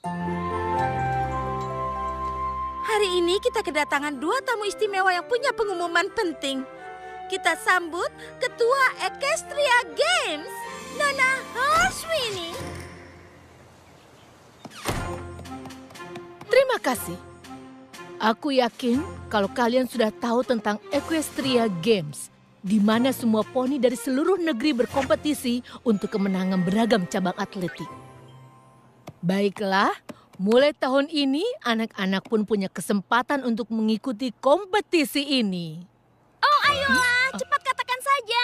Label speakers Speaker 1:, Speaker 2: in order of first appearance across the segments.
Speaker 1: Hari ini kita kedatangan 2 tamu istimewa yang punya pengumuman penting. Kita sambut Ketua Equestria Games, Nona Harswini.
Speaker 2: Terima kasih. Aku yakin kalau kalian sudah tahu tentang Equestria Games, di mana semua poni dari seluruh negeri berkompetisi untuk kemenangan beragam cabang atletik. Baiklah, mulai tahun ini anak-anak pun punya kesempatan untuk mengikuti kompetisi ini.
Speaker 3: Oh, ayolah, cepat katakan saja.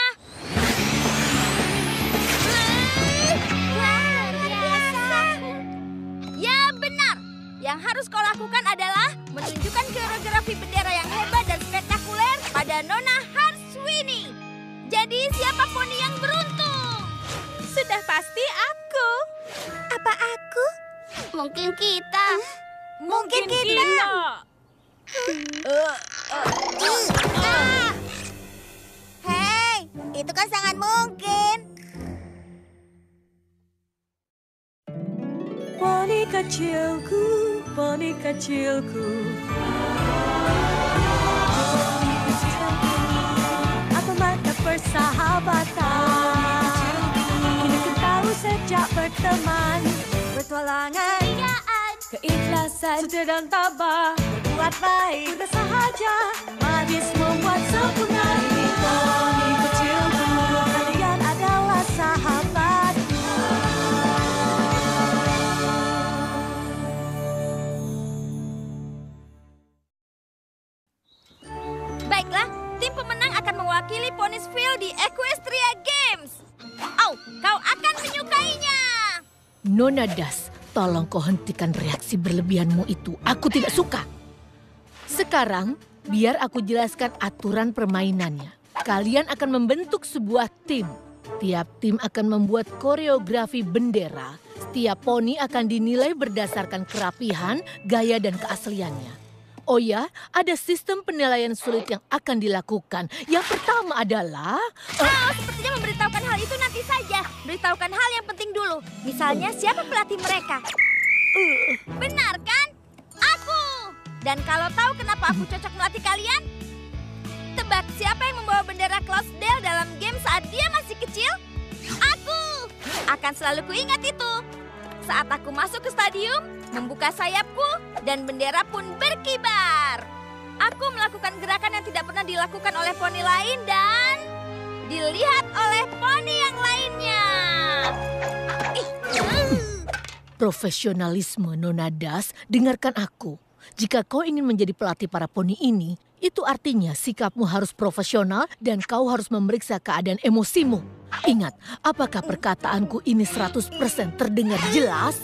Speaker 3: Luar biasa. Ya, benar. Yang harus kau lakukan adalah menunjukkan koreografi bendera yang hebat dan spektakuler pada Nona Harswini. Jadi siapa poni yang beruntung?
Speaker 1: Sudah pasti aku.
Speaker 3: Apa aku? Mungkin kita. Mungkin kita. Hei, itu kan sangat mungkin.
Speaker 4: Poni kecilku, poni kecilku. Apa mata persahabatan? Kini ku tahu sejak berteman, bertualangan, keikhlasan, setia dan tabah, berbuat baik, mudah sahaja, manis membuat sempurna. Ini poni kecilku, kalian adalah sahabat.
Speaker 3: Baiklah, tim pemenang akan mewakili Poniesville di Equestria Games. Oh, kau akan menyukainya.
Speaker 2: Nona Das, tolong kau hentikan reaksi berlebihanmu itu. Aku tidak suka. Sekarang, biar aku jelaskan aturan permainannya. Kalian akan membentuk sebuah tim. Tiap tim akan membuat koreografi bendera. Setiap poni akan dinilai berdasarkan kerapihan, gaya, dan keasliannya. Oh ya, ada sistem penilaian sulit yang akan dilakukan. Yang pertama adalah...
Speaker 3: Kau sepertinya memberitahukan hal itu nanti saja. Beritahukan hal yang penting dulu. Misalnya siapa pelatih mereka. Benar kan? Aku. Dan kalau tahu kenapa aku cocok melatih kalian? Tebak siapa yang membawa bendera Cloudsdale dalam game saat dia masih kecil? Aku. Akan selalu kuingat itu. Saat aku masuk ke stadium, membuka sayapku, dan bendera pun berkibar. Aku melakukan gerakan yang tidak pernah dilakukan oleh poni lain dan dilihat oleh poni yang lainnya.
Speaker 2: Profesionalisme, Nona Das, dengarkan aku. Jika kau ingin menjadi pelatih para poni ini, itu artinya sikapmu harus profesional dan kau harus memeriksa keadaan emosimu. Ingat, apakah perkataanku ini 100% terdengar jelas?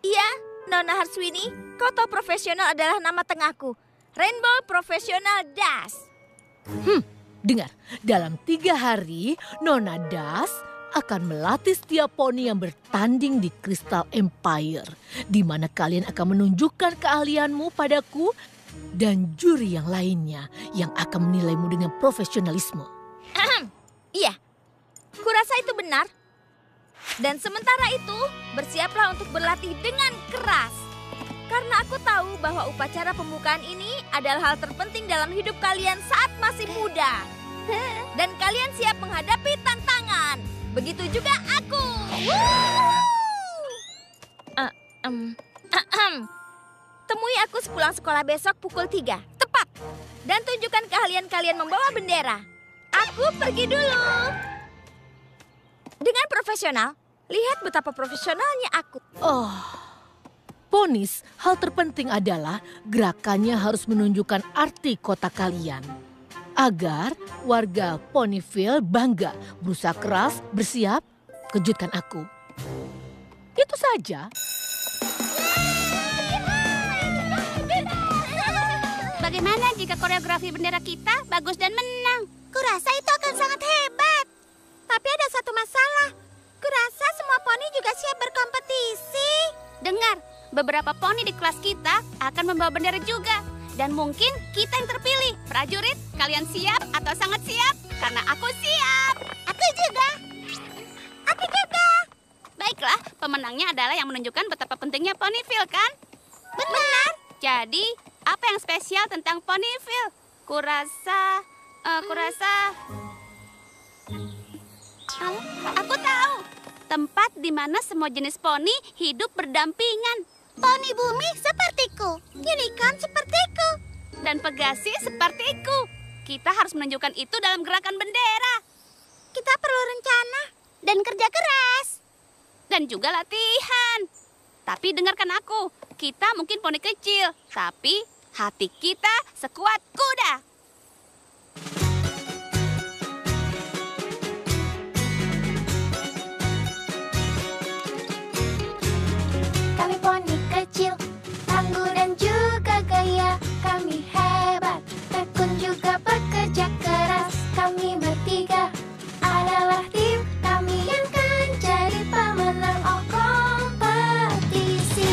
Speaker 3: Iya, Nona Harswini, kau tahu profesional adalah nama tengahku. Rainbow Professional Das.
Speaker 2: Dengar, dalam 3 hari, Nona Das akan melatih setiap poni yang bertanding di Crystal Empire, di mana kalian akan menunjukkan keahlianmu padaku dan juri yang lainnya yang akan menilaimu dengan profesionalisme.
Speaker 3: Iya, kurasa itu benar. Dan sementara itu, bersiaplah untuk berlatih dengan keras. Karena aku tahu bahwa upacara pembukaan ini adalah hal terpenting dalam hidup kalian saat masih muda. Dan kalian siap menghadapi tantangan. Begitu juga aku. Temui aku sepulang sekolah besok pukul 3. Tepat. Dan tunjukkan keahlian kalian membawa bendera. Aku pergi dulu. Dengan profesional, lihat betapa profesionalnya aku.
Speaker 2: Ponis, hal terpenting adalah gerakannya harus menunjukkan arti kota kalian. Agar warga Ponyville bangga, berusaha keras, bersiap, kejutkan aku. Itu saja.
Speaker 3: Bagaimana jika koreografi bendera kita bagus dan menang? Kurasa itu akan sangat hebat. Tapi ada satu masalah. Kurasa semua poni juga siap berkompetisi. Dengar, beberapa poni di kelas kita akan membawa bendera juga. Dan mungkin kita yang terpilih. Prajurit, kalian siap atau sangat siap? Karena aku siap. Aku juga. Aku juga. Baiklah,
Speaker 5: pemenangnya adalah yang menunjukkan betapa pentingnya Ponyville, kan? Benar. Jadi, apa yang spesial tentang Ponyville? Kurasa... Aku tahu. Tempat di mana semua jenis poni hidup berdampingan.
Speaker 3: Poni bumi sepertiku, unicorn sepertiku,
Speaker 5: Dan Pegasi sepertiku. Kita harus menunjukkan itu dalam gerakan bendera.
Speaker 3: kita perlu rencana dan kerja keras.
Speaker 5: Dan juga latihan. Tapi dengarkan aku. Kita mungkin poni kecil. Tapi hati kita sekuat kuda.
Speaker 3: Kami poni kecil, tangguh dan juga gaya. Kami hebat, tekun juga bekerja keras. Kami bertiga adalah tim kami yang kan jadi pemenang kompetisi.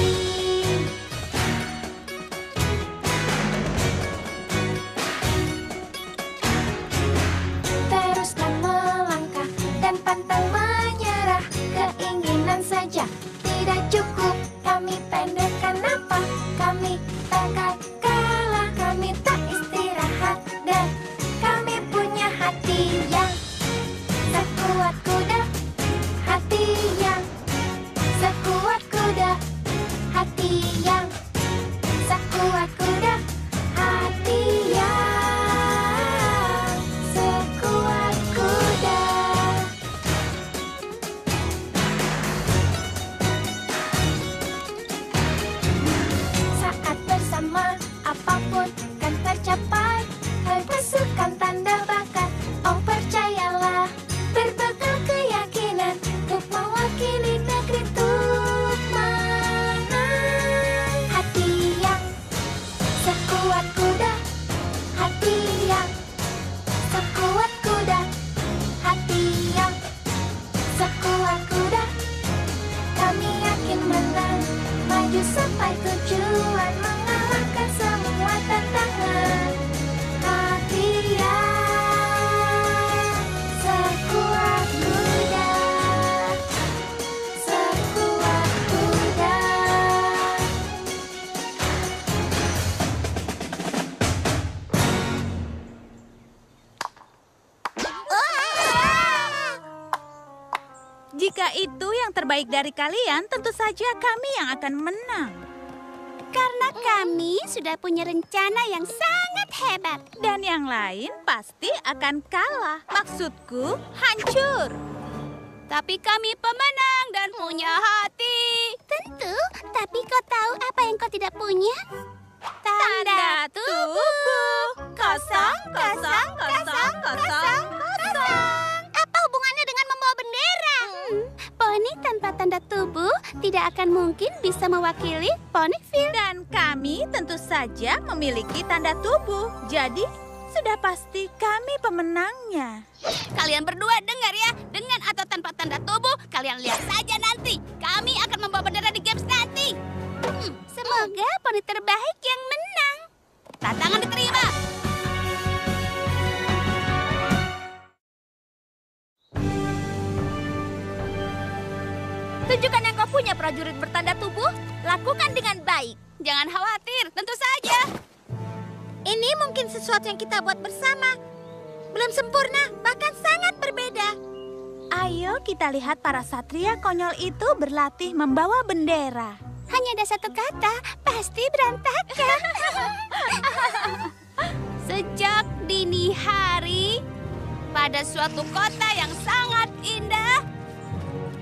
Speaker 3: Teruslah melangkah dan pantang menyerah. Keinginan saja tidak cukup. Kami pendekkan apa? Kami takkan kalah. Kami tak istirahat dan kami punya hati yang sekuat kuda. Hati yang sekuat kuda. Hati yang sekuat kuda. Hati yang sekuat kuda. Saat bersama, apapun kan tercapai. Hai pasukan tanda bakat, oh percayalah. Berbekal keyakinan untuk mewakili negeri Tukmana. Hati yang sekuat kuda. Hati yang sekuat kuda. Hati yang sekuat kuda. Kami yakin menang, maju sampai tujuan, mengalahkan semua tantangan. Hati yang sekuat kuda, sekuat kuda.
Speaker 1: Jika itu yang terbaik dari kalian, tentu saja kami yang akan menang.
Speaker 5: Karena kami sudah punya rencana yang sangat hebat.
Speaker 1: Dan yang lain pasti akan kalah. Maksudku, hancur.
Speaker 5: Tapi kami pemenang dan punya hati.
Speaker 3: Tentu, tapi kau tahu apa yang kau tidak punya?
Speaker 1: Tanda tubuh. Kosong, kosong, kosong, kosong, kosong.
Speaker 3: Apa hubungannya dengan membawa bendera?
Speaker 5: Poni tanpa tanda tubuh tidak akan mungkin bisa mewakili Ponyville.
Speaker 1: Dan kami tentu saja memiliki tanda tubuh. Jadi, sudah pasti kami pemenangnya.
Speaker 5: Kalian berdua dengar ya, dengan atau tanpa tanda tubuh, kalian lihat saja nanti. Kami akan membawa bendera di games nanti.
Speaker 3: Semoga poni terbaik yang menang.
Speaker 5: Tantangan diterima.
Speaker 3: Tunjukkan yang kau punya, prajurit bertanda tubuh. Lakukan dengan baik.
Speaker 5: Jangan khawatir, tentu saja.
Speaker 3: Ini mungkin sesuatu yang kita buat bersama. Belum sempurna, bahkan sangat berbeda.
Speaker 1: Ayo kita lihat para satria konyol itu berlatih membawa bendera.
Speaker 3: Hanya ada satu kata, pasti berantakan.
Speaker 5: Sejak dini hari, pada suatu kota yang sangat indah,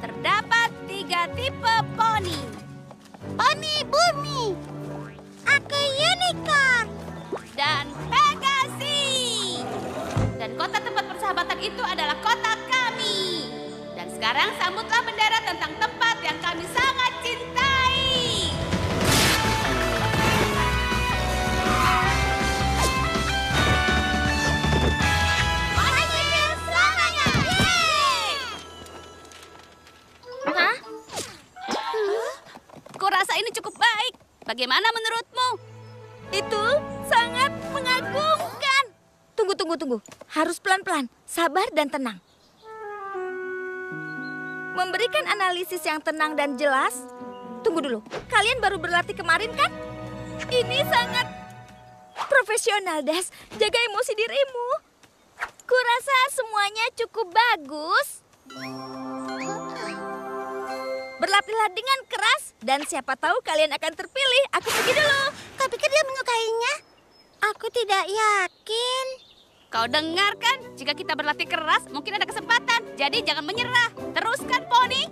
Speaker 5: terdapat 3 tipe poni.
Speaker 3: Poni bumi. Aku unicorn.
Speaker 5: Dan Pegasi. Dan kota tempat persahabatan itu adalah kota kami. Dan sekarang sambutlah bendera tentang tempat yang kami sangat cintai.
Speaker 3: Ponyville selamanya.
Speaker 5: Hah? Kurasa ini cukup baik. Bagaimana menurutmu?
Speaker 1: Itu sangat mengagumkan.
Speaker 3: Tunggu. Harus pelan-pelan, sabar dan tenang. Memberikan analisis yang tenang dan jelas. Tunggu dulu, kalian baru berlatih kemarin kan? Ini sangat profesional, Des. Jaga emosi dirimu. Kurasa semuanya cukup bagus. Berlatihlah dengan keras dan siapa tahu kalian akan terpilih. Aku pergi dulu.
Speaker 1: Kau pikir dia menyukainya? Aku tidak yakin.
Speaker 5: Kau dengar kan? Jika kita berlatih keras, mungkin ada kesempatan. Jadi jangan menyerah. Teruskan, Poni.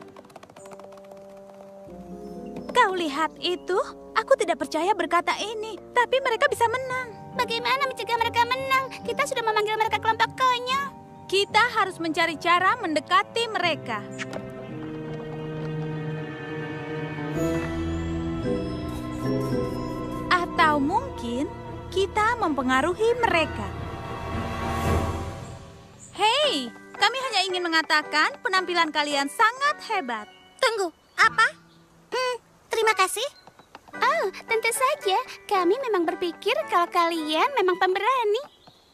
Speaker 4: Kau lihat itu? Aku tidak percaya berkata ini, tapi mereka bisa menang.
Speaker 3: Bagaimana mencegah mereka menang? Kita sudah memanggil mereka kelompok konyol.
Speaker 4: Kita harus mencari cara mendekati mereka. Atau mungkin kita mempengaruhi mereka. Hei, kami hanya ingin mengatakan penampilan kalian sangat hebat.
Speaker 1: Tunggu, apa? Terima kasih.
Speaker 3: Oh, tentu saja. Kami memang berpikir kalau kalian memang pemberani.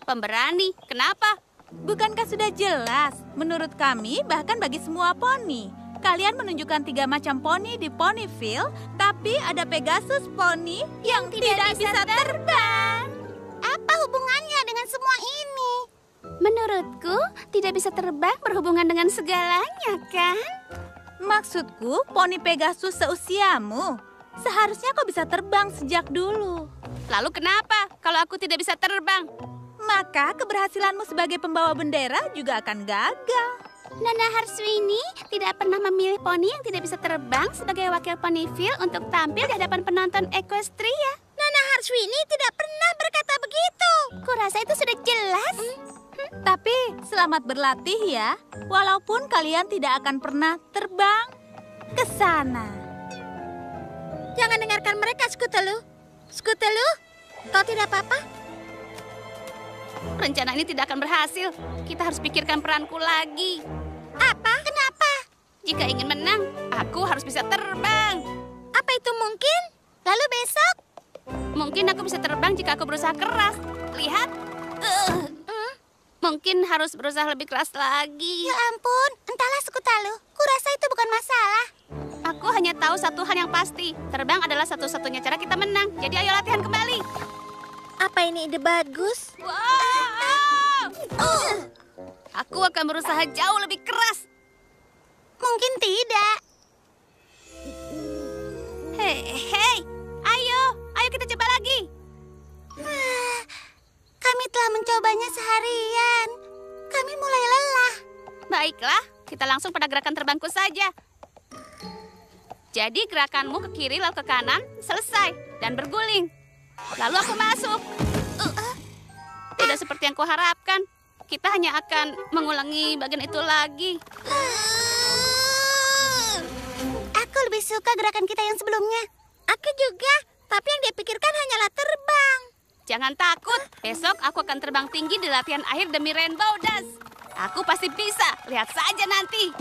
Speaker 5: Pemberani? Kenapa?
Speaker 4: Bukankah sudah jelas? Menurut kami, bahkan bagi semua poni. Kalian menunjukkan 3 macam poni di Ponyville, tapi ada Pegasus poni yang tidak bisa terbang.
Speaker 1: Apa hubungannya dengan semua ini?
Speaker 3: Menurutku, tidak bisa terbang berhubungan dengan segalanya, kan?
Speaker 4: Maksudku, poni Pegasus seusiamu. Seharusnya kau bisa terbang sejak dulu.
Speaker 5: Lalu kenapa kalau aku tidak bisa terbang?
Speaker 4: Maka keberhasilanmu sebagai pembawa bendera juga akan gagal.
Speaker 3: Nona Harswini tidak pernah memilih poni yang tidak bisa terbang sebagai wakil Ponyville untuk tampil di hadapan penonton Equestria.
Speaker 1: Nona Harswini tidak pernah berkata begitu.
Speaker 3: Kurasa itu sudah jelas.
Speaker 4: Tapi selamat berlatih ya, walaupun kalian tidak akan pernah terbang ke sana.
Speaker 1: Jangan dengarkan mereka, Skutelu. Skutelu, kau tidak apa-apa?
Speaker 5: Rencana ini tidak akan berhasil. Kita harus pikirkan peranku lagi.
Speaker 1: Apa? Kenapa?
Speaker 5: Jika ingin menang, aku harus bisa terbang.
Speaker 1: Apa itu mungkin? Lalu besok?
Speaker 5: Mungkin aku bisa terbang jika aku berusaha keras. Lihat. Mungkin harus berusaha lebih keras lagi.
Speaker 1: Ya ampun, entahlah Skutalu. Kurasa itu bukan masalah.
Speaker 5: Aku hanya tahu satu hal yang pasti. Terbang adalah satu-satunya cara kita menang. Jadi ayo latihan kembali.
Speaker 1: Apa ini ide bagus?
Speaker 5: Wow! Aku akan berusaha jauh lebih keras.
Speaker 1: Mungkin tidak.
Speaker 5: Hei, ayo kita coba lagi.
Speaker 1: Kami telah mencobanya seharian. Kami mulai lelah.
Speaker 5: Baiklah, kita langsung pada gerakan terbangku saja. Jadi gerakanmu ke kiri lalu ke kanan, selesai, dan berguling. Lalu aku masuk. Tidak seperti yang kuharapkan. Kita hanya akan mengulangi bagian itu lagi.
Speaker 1: Aku lebih suka gerakan kita yang sebelumnya. Aku juga, tapi yang dia pikirkan hanyalah terbang.
Speaker 5: Jangan takut, besok aku akan terbang tinggi di latihan akhir demi Rainbow Dash. Aku pasti bisa, lihat saja nanti.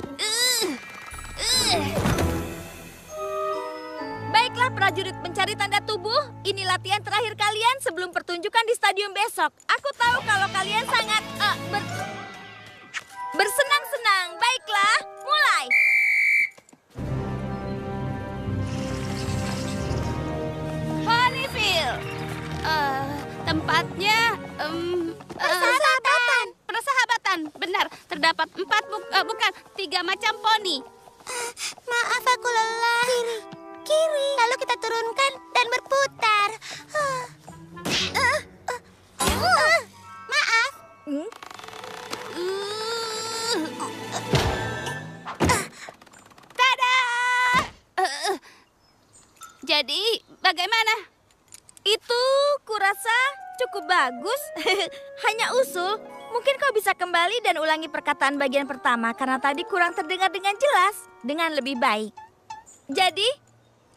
Speaker 3: Baiklah prajurit pencari tanda tubuh, ini latihan terakhir kalian sebelum pertunjukan di stadion besok. Aku tahu kalau kalian sangat bersenang-senang. Baiklah, mulai.
Speaker 5: Ponyville. Tempatnya persahabatan. Benar, terdapat 3 macam poni.
Speaker 1: Maaf, aku lelah. Kiri. Lalu kita turunkan dan berputar. Maaf.
Speaker 5: Tada! Jadi, bagaimana?
Speaker 3: Itu kurasa cukup bagus. Hanya usul. Mungkin kau bisa kembali dan ulangi perkataan bagian pertama karena tadi kurang terdengar dengan jelas. Dengan lebih baik. Jadi,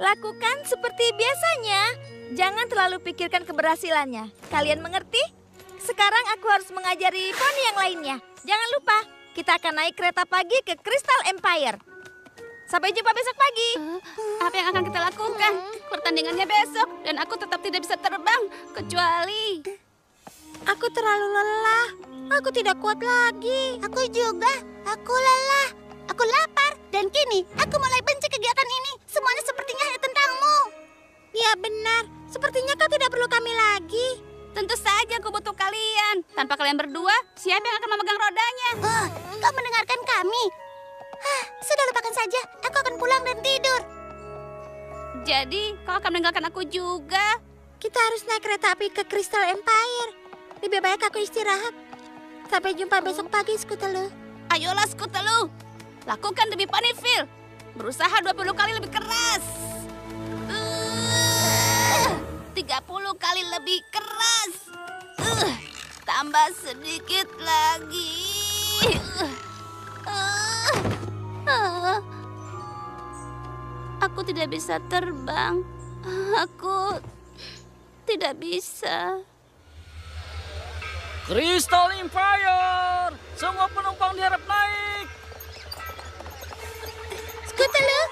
Speaker 3: lakukan seperti biasanya. Jangan terlalu pikirkan keberhasilannya. Kalian mengerti? Sekarang aku harus mengajari poni yang lainnya. Jangan lupa, kita akan naik kereta pagi ke Crystal Empire. Sampai jumpa besok pagi.
Speaker 5: Apa yang akan kita lakukan? Pertandingannya besok dan aku tetap tidak bisa terbang kecuali...
Speaker 1: Aku terlalu lelah. Aku tidak kuat lagi. Aku juga. Aku lelah. Aku lapar.
Speaker 3: Dan kini, aku mulai benci kegiatan ini. Semuanya sepertinya hanya tentangmu.
Speaker 1: Ya benar, sepertinya kau tidak perlu kami lagi.
Speaker 5: Tentu saja aku butuh kalian. Tanpa kalian berdua, siapa yang akan memegang rodanya?
Speaker 3: Kau mendengarkan kami? Sudah lupakan saja, aku akan pulang dan tidur.
Speaker 5: Jadi, kau akan meninggalkan aku juga?
Speaker 1: Kita harus naik kereta api ke Crystal Empire. Lebih baik aku istirahat. Sampai jumpa besok pagi, Scootaloo.
Speaker 5: Ayolah, Scootaloo. Lakukan demi Ponyville. Berusaha 20 kali lebih keras. 30 kali lebih keras. Tambah sedikit lagi. Aku tidak bisa terbang. Aku tidak bisa.
Speaker 6: Crystal Empire! Semua penumpang diharap naik.
Speaker 1: Scootaloo?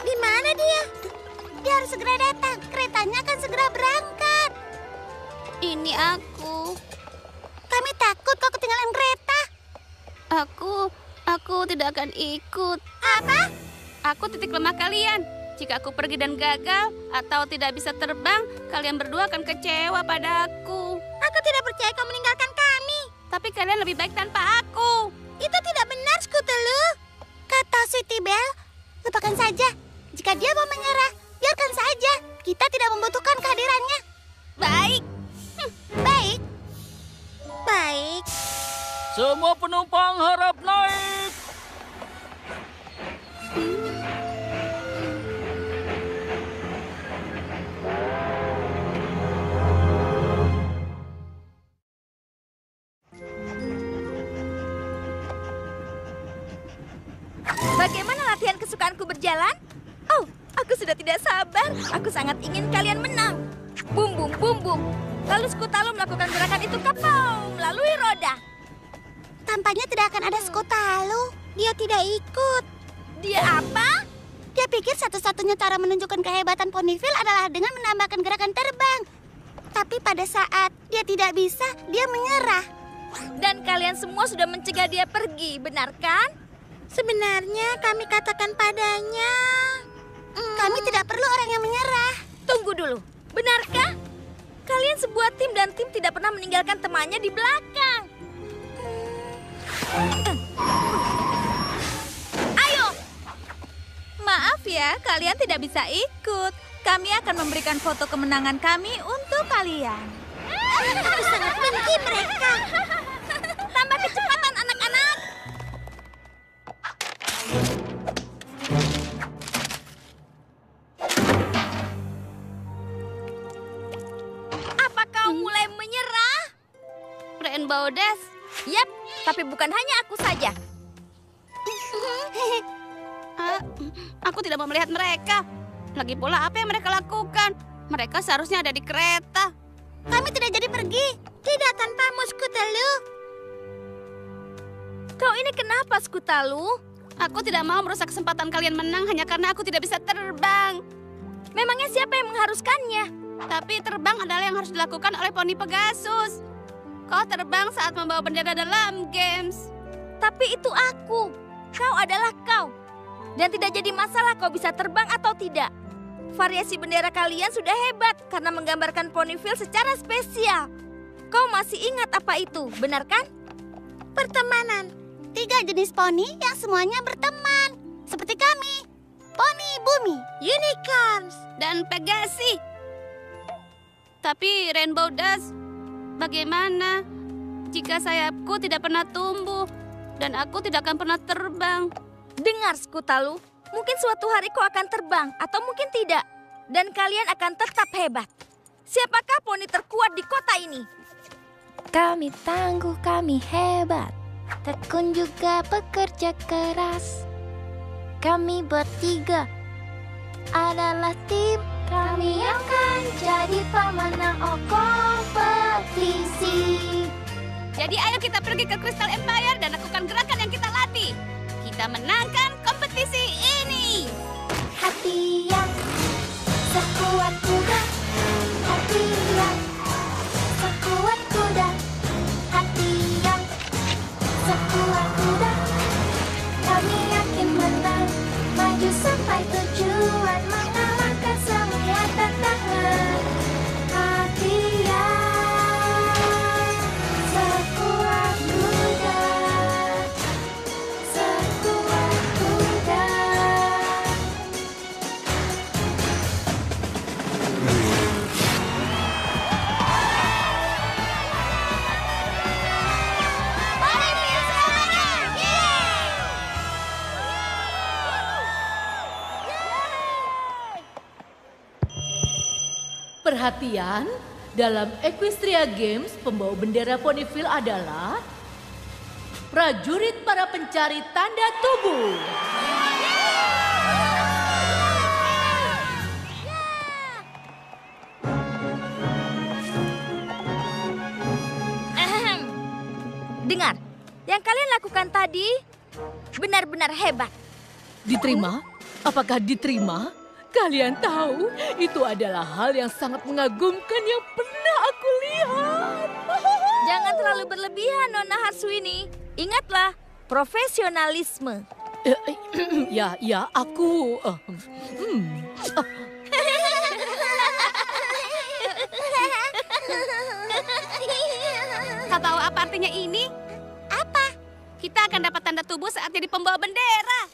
Speaker 1: Di mana dia?
Speaker 3: Dia harus segera datang. Keretanya akan segera berangkat.
Speaker 5: Ini aku.
Speaker 3: Kami takut kau ketinggalan kereta.
Speaker 5: Aku tidak akan ikut.
Speaker 3: Apa?
Speaker 5: Aku titik lemah kalian. Jika aku pergi dan gagal atau tidak bisa terbang, kalian berdua akan kecewa padaku.
Speaker 1: Aku tidak percaya kau meninggalkan kami.
Speaker 5: Tapi kalian lebih baik tanpa aku.
Speaker 1: Itu tidak benar, Scootaloo.
Speaker 3: Kata Sweetie Belle, lupakan saja. Jika dia mau menyerah, biarkan saja. Kita tidak membutuhkan kehadirannya.
Speaker 5: Baik.
Speaker 3: Baik.
Speaker 1: Baik.
Speaker 6: Semua penumpang harap naik.
Speaker 3: Bagaimana latihan kesukaanku berjalan? Oh, aku sudah tidak sabar. Aku sangat ingin kalian menang. Bum, bum, bum, bum. Lalu Scootaloo melakukan gerakan itu kapau melalui roda. Tampaknya tidak akan ada Scootaloo.
Speaker 1: Dia tidak ikut.
Speaker 3: Dia apa? Dia pikir satu-satunya cara menunjukkan kehebatan Ponyville adalah dengan menambahkan gerakan terbang. Tapi pada saat dia tidak bisa, dia menyerah. Dan kalian semua sudah mencegah dia pergi, benar kan?
Speaker 1: Sebenarnya kami katakan padanya.
Speaker 3: Kami tidak perlu orang yang menyerah. Tunggu dulu, benarkah? Kalian sebuah tim dan tim tidak pernah meninggalkan temannya di belakang. Ayo!
Speaker 4: Maaf ya, kalian tidak bisa ikut. Kami akan memberikan foto kemenangan kami untuk kalian.
Speaker 3: Aku sangat benci mereka. Tambah kecepatan anak-anak. Apa kau mulai menyerah?
Speaker 5: Rainbow Dash.
Speaker 3: Yap, tapi bukan hanya aku saja.
Speaker 5: Aku tidak mau melihat mereka. Lagi pula apa yang mereka lakukan? Mereka seharusnya ada di kereta.
Speaker 3: Kami tidak jadi pergi.
Speaker 1: Tidak tanpamu, Scootaloo.
Speaker 3: Kau ini kenapa, Scootaloo?
Speaker 5: Aku tidak mau merusak kesempatan kalian menang hanya karena aku tidak bisa terbang.
Speaker 3: Memangnya siapa yang mengharuskannya?
Speaker 5: Tapi terbang adalah yang harus dilakukan oleh poni Pegasus. Kau terbang saat membawa bendera dalam games.
Speaker 3: Tapi itu aku. Kau adalah kau. Dan tidak jadi masalah kau bisa terbang atau tidak. Variasi bendera kalian sudah hebat karena menggambarkan Ponyville secara spesial. Kau masih ingat apa itu, benar kan?
Speaker 1: Pertemanan.
Speaker 3: 3 jenis poni yang semuanya berteman. Seperti kami. Poni bumi.
Speaker 1: Unicorns.
Speaker 5: Dan Pegasi. Tapi Rainbow Dash, bagaimana jika sayapku tidak pernah tumbuh dan aku tidak akan pernah terbang?
Speaker 3: Dengar, Scootaloo. Mungkin suatu hari kau akan terbang atau mungkin tidak. Dan kalian akan tetap hebat. Siapakah poni terkuat di kota ini?
Speaker 7: Kami tangguh, kami hebat. Tekun juga bekerja keras. Kami bertiga adalah tim. Kami akan jadi pemenang kompetisi.
Speaker 5: Jadi ayo kita pergi ke Crystal Empire dan lakukan gerakan yang kita latih. Kita menangkan kompetisi ini.
Speaker 7: Hati yang sekuat kuda, hati yang sekuat kuda, hati yang sekuat kuda,
Speaker 2: Perhatian, dalam Equestria Games, pembawa bendera Ponyville adalah prajurit para pencari tanda tubuh.
Speaker 3: Dengar, yang kalian lakukan tadi benar-benar hebat.
Speaker 2: Diterima? Apakah diterima? Kalian tahu, itu adalah hal yang sangat mengagumkan yang pernah aku lihat.
Speaker 3: Jangan terlalu berlebihan, Nona Harswini. Ingatlah, profesionalisme.
Speaker 2: Ya, aku...
Speaker 5: Kau tahu apa artinya ini? Apa? Kita akan dapat tanda tubuh saat jadi pembawa bendera.